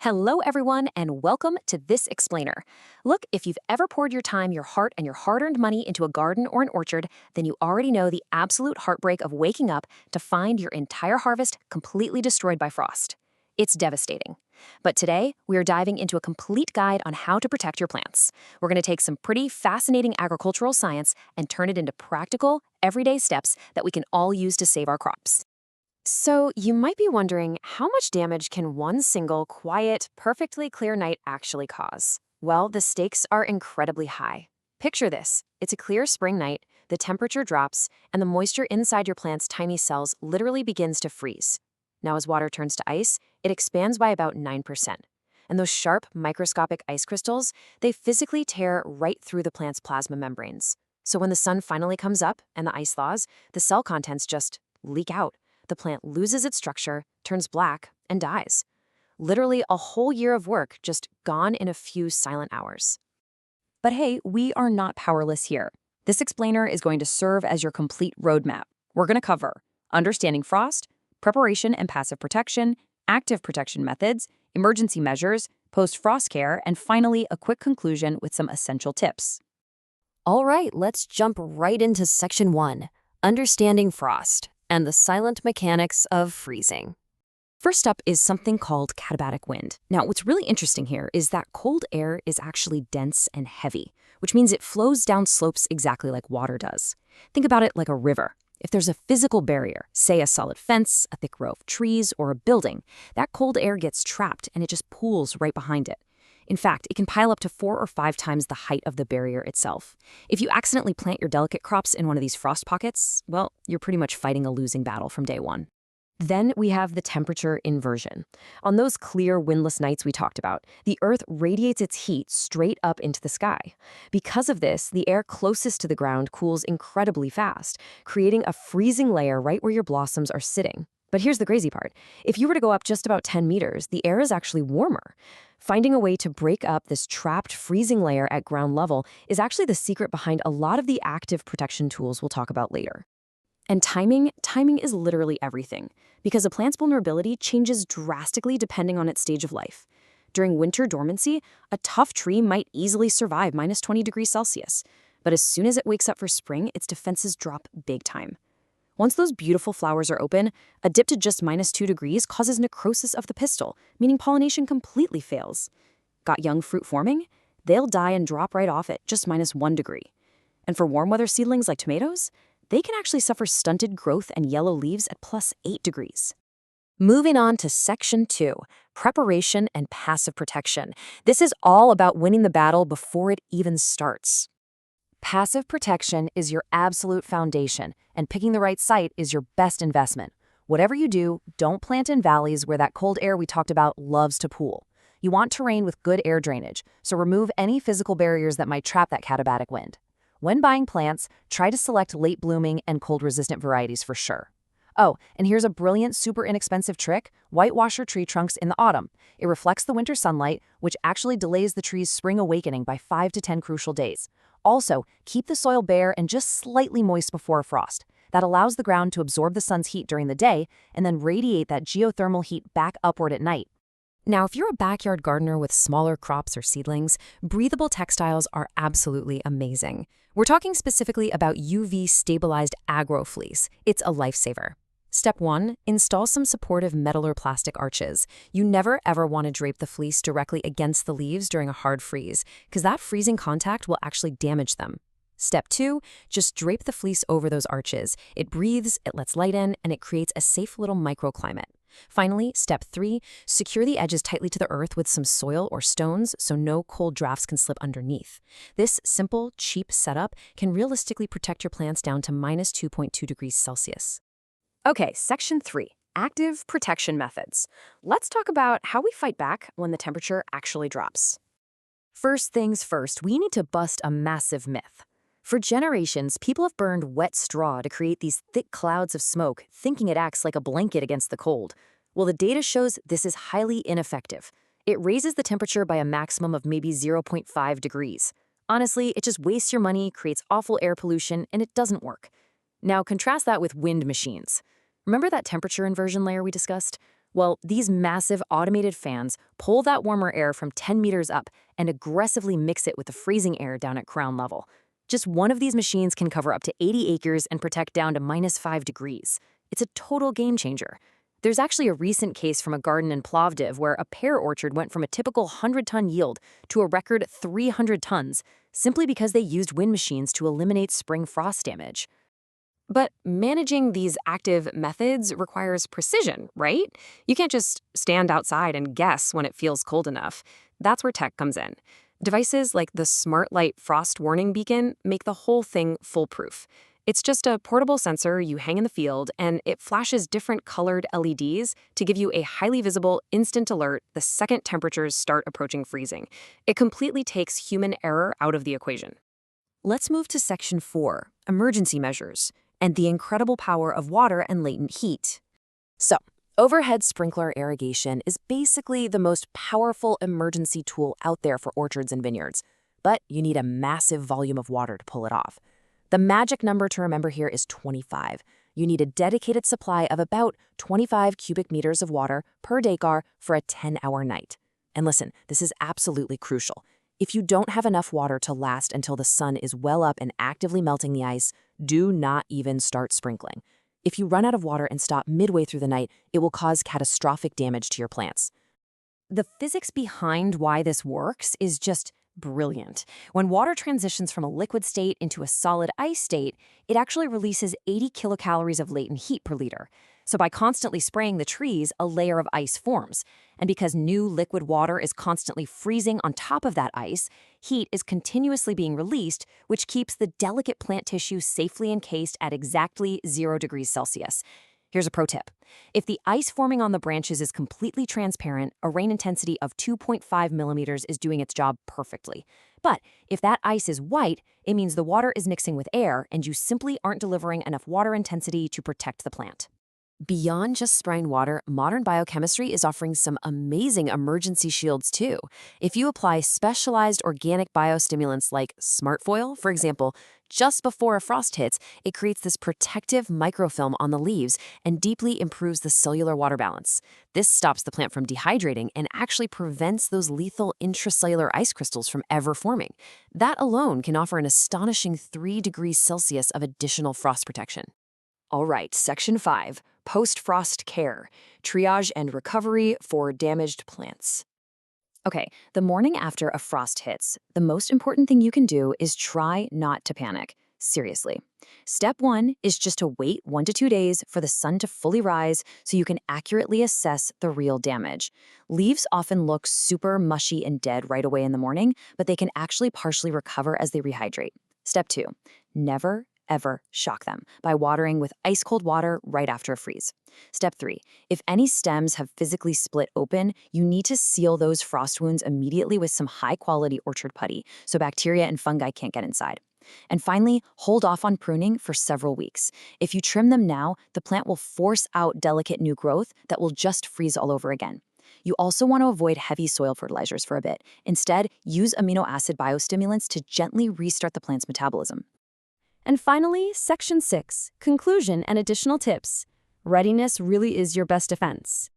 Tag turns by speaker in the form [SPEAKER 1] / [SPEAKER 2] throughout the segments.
[SPEAKER 1] Hello, everyone, and welcome to This Explainer. Look, if you've ever poured your time, your heart, and your hard-earned money into a garden or an orchard, then you already know the absolute heartbreak of waking up to find your entire harvest completely destroyed by frost. It's devastating. But today, we are diving into a complete guide on how to protect your plants. We're going to take some pretty fascinating agricultural science and turn it into practical, everyday steps that we can all use to save our crops. So, you might be wondering, how much damage can one single, quiet, perfectly clear night actually cause? Well, the stakes are incredibly high. Picture this. It's a clear spring night, the temperature drops, and the moisture inside your plant's tiny cells literally begins to freeze. Now, as water turns to ice, it expands by about 9%. And those sharp, microscopic ice crystals, they physically tear right through the plant's plasma membranes. So when the sun finally comes up and the ice thaws, the cell contents just leak out. The plant loses its structure, turns black, and dies. Literally a whole year of work just gone in a few silent hours. But hey, we are not powerless here. This explainer is going to serve as your complete roadmap. We're going to cover understanding frost, preparation and passive protection, active protection methods, emergency measures, post-frost care, and finally, a quick conclusion with some essential tips. All right, let's jump right into Section 1, Understanding Frost and the silent mechanics of freezing. First up is something called katabatic wind. Now, what's really interesting here is that cold air is actually dense and heavy, which means it flows down slopes exactly like water does. Think about it like a river. If there's a physical barrier, say a solid fence, a thick row of trees, or a building, that cold air gets trapped and it just pools right behind it. In fact, it can pile up to 4 or 5 times the height of the barrier itself. If you accidentally plant your delicate crops in one of these frost pockets, well, you're pretty much fighting a losing battle from day one. Then we have the temperature inversion. On those clear, windless nights we talked about, the Earth radiates its heat straight up into the sky. Because of this, the air closest to the ground cools incredibly fast, creating a freezing layer right where your blossoms are sitting. But here's the crazy part. If you were to go up just about 10 meters, the air is actually warmer. Finding a way to break up this trapped freezing layer at ground level is actually the secret behind a lot of the active protection tools we'll talk about later. And timing is literally everything, because a plant's vulnerability changes drastically depending on its stage of life. During winter dormancy, a tough tree might easily survive minus 20 degrees Celsius, but as soon as it wakes up for spring, its defenses drop big time. Once those beautiful flowers are open, a dip to just minus 2 degrees causes necrosis of the pistil, meaning pollination completely fails. Got young fruit forming? They'll die and drop right off at just minus 1 degree. And for warm weather seedlings like tomatoes, they can actually suffer stunted growth and yellow leaves at plus 8 degrees. Moving on to Section 2, Preparation and Passive Protection. This is all about winning the battle before it even starts. Passive protection is your absolute foundation, and picking the right site is your best investment. Whatever you do, don't plant in valleys where that cold air we talked about loves to pool. You want terrain with good air drainage, so remove any physical barriers that might trap that katabatic wind. When buying plants, try to select late-blooming and cold-resistant varieties for sure. Oh, and here's a brilliant, super inexpensive trick: whitewash your tree trunks in the autumn. It reflects the winter sunlight, which actually delays the tree's spring awakening by 5 to 10 crucial days. Also, keep the soil bare and just slightly moist before a frost. That allows the ground to absorb the sun's heat during the day and then radiate that geothermal heat back upward at night. Now, if you're a backyard gardener with smaller crops or seedlings, breathable textiles are absolutely amazing. We're talking specifically about UV-stabilized agro fleece. It's a lifesaver. Step 1, install some supportive metal or plastic arches. You never ever want to drape the fleece directly against the leaves during a hard freeze, because that freezing contact will actually damage them. Step 2, just drape the fleece over those arches. It breathes, it lets light in, and it creates a safe little microclimate. Finally, Step 3, secure the edges tightly to the earth with some soil or stones so no cold drafts can slip underneath. This simple, cheap setup can realistically protect your plants down to minus 2.2 degrees Celsius. Okay, Section 3, Active Protection Methods. Let's talk about how we fight back when the temperature actually drops. First things first, we need to bust a massive myth. For generations, people have burned wet straw to create these thick clouds of smoke, thinking it acts like a blanket against the cold. Well, the data shows this is highly ineffective. It raises the temperature by a maximum of maybe 0.5 degrees. Honestly, it just wastes your money, creates awful air pollution, and it doesn't work. Now, contrast that with wind machines. Remember that temperature inversion layer we discussed? Well, these massive automated fans pull that warmer air from 10 meters up and aggressively mix it with the freezing air down at ground level. Just one of these machines can cover up to 80 acres and protect down to -5 degrees. It's a total game changer. There's actually a recent case from a garden in Plovdiv where a pear orchard went from a typical 100-ton yield to a record 300 tons, simply because they used wind machines to eliminate spring frost damage. But managing these active methods requires precision, right? You can't just stand outside and guess when it feels cold enough. That's where tech comes in. Devices like the Smart Light Frost Warning Beacon make the whole thing foolproof. It's just a portable sensor you hang in the field, and it flashes different colored LEDs to give you a highly visible instant alert the second temperatures start approaching freezing. It completely takes human error out of the equation. Let's move to Section 4, Emergency Measures, and the incredible power of water and latent heat. So, overhead sprinkler irrigation is basically the most powerful emergency tool out there for orchards and vineyards, but you need a massive volume of water to pull it off. The magic number to remember here is 25. You need a dedicated supply of about 25 cubic meters of water per dekar for a 10-hour night. And listen, this is absolutely crucial. If you don't have enough water to last until the sun is well up and actively melting the ice, do not even start sprinkling. If you run out of water and stop midway through the night, it will cause catastrophic damage to your plants. The physics behind why this works is just brilliant. When water transitions from a liquid state into a solid ice state, it actually releases 80 kilocalories of latent heat per liter. So by constantly spraying the trees, a layer of ice forms. And because new liquid water is constantly freezing on top of that ice, heat is continuously being released, which keeps the delicate plant tissue safely encased at exactly 0 degrees Celsius. Here's a pro tip. If the ice forming on the branches is completely transparent, a rain intensity of 2.5 millimeters is doing its job perfectly. But if that ice is white, it means the water is mixing with air and you simply aren't delivering enough water intensity to protect the plant. Beyond just spraying water, modern biochemistry is offering some amazing emergency shields too. If you apply specialized organic biostimulants like Smartfoil, for example, just before a frost hits, it creates this protective microfilm on the leaves and deeply improves the cellular water balance. This stops the plant from dehydrating and actually prevents those lethal intracellular ice crystals from ever forming. That alone can offer an astonishing 3 degrees Celsius of additional frost protection. All right, Section 5, Post-Frost Care, Triage and Recovery for Damaged Plants. Okay, the morning after a frost hits, the most important thing you can do is try not to panic. Seriously. Step 1 is just to wait 1 to 2 days for the sun to fully rise so you can accurately assess the real damage. Leaves often look super mushy and dead right away in the morning, but they can actually partially recover as they rehydrate. Step 2, never ever shock them by watering with ice-cold water right after a freeze. Step 3, if any stems have physically split open, you need to seal those frost wounds immediately with some high-quality orchard putty so bacteria and fungi can't get inside. And finally, hold off on pruning for several weeks. If you trim them now, the plant will force out delicate new growth that will just freeze all over again. You also want to avoid heavy soil fertilizers for a bit. Instead, use amino acid biostimulants to gently restart the plant's metabolism. And finally, Section 6, Conclusion and Additional Tips. Readiness really is your best defense.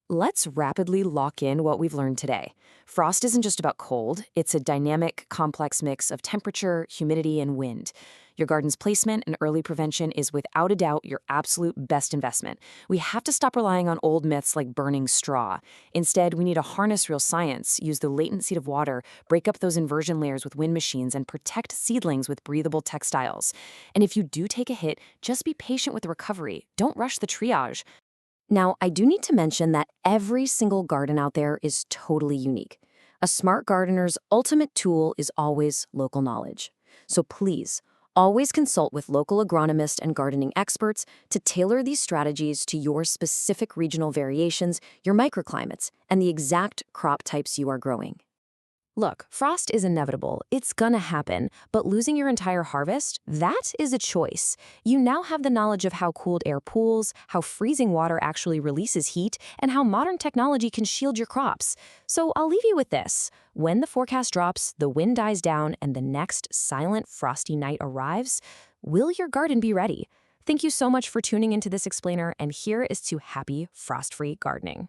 [SPEAKER 1] Let's rapidly lock in what we've learned today. Frost isn't just about cold, it's a dynamic, complex mix of temperature, humidity, and wind. Your garden's placement and early prevention is without a doubt your absolute best investment. We have to stop relying on old myths like burning straw. Instead, we need to harness real science, use the latent seed of water, break up those inversion layers with wind machines, and protect seedlings with breathable textiles. And if you do take a hit, just be patient with the recovery. Don't rush the triage. Now, I do need to mention that every single garden out there is totally unique. A smart gardener's ultimate tool is always local knowledge. So please, always consult with local agronomists and gardening experts to tailor these strategies to your specific regional variations, your microclimates, and the exact crop types you are growing. Look, frost is inevitable. It's gonna happen. But losing your entire harvest, that is a choice. You now have the knowledge of how cooled air pools, how freezing water actually releases heat, and how modern technology can shield your crops. So I'll leave you with this. When the forecast drops, the wind dies down, and the next silent, frosty night arrives, will your garden be ready? Thank you so much for tuning into this explainer, and here is to happy frost-free gardening.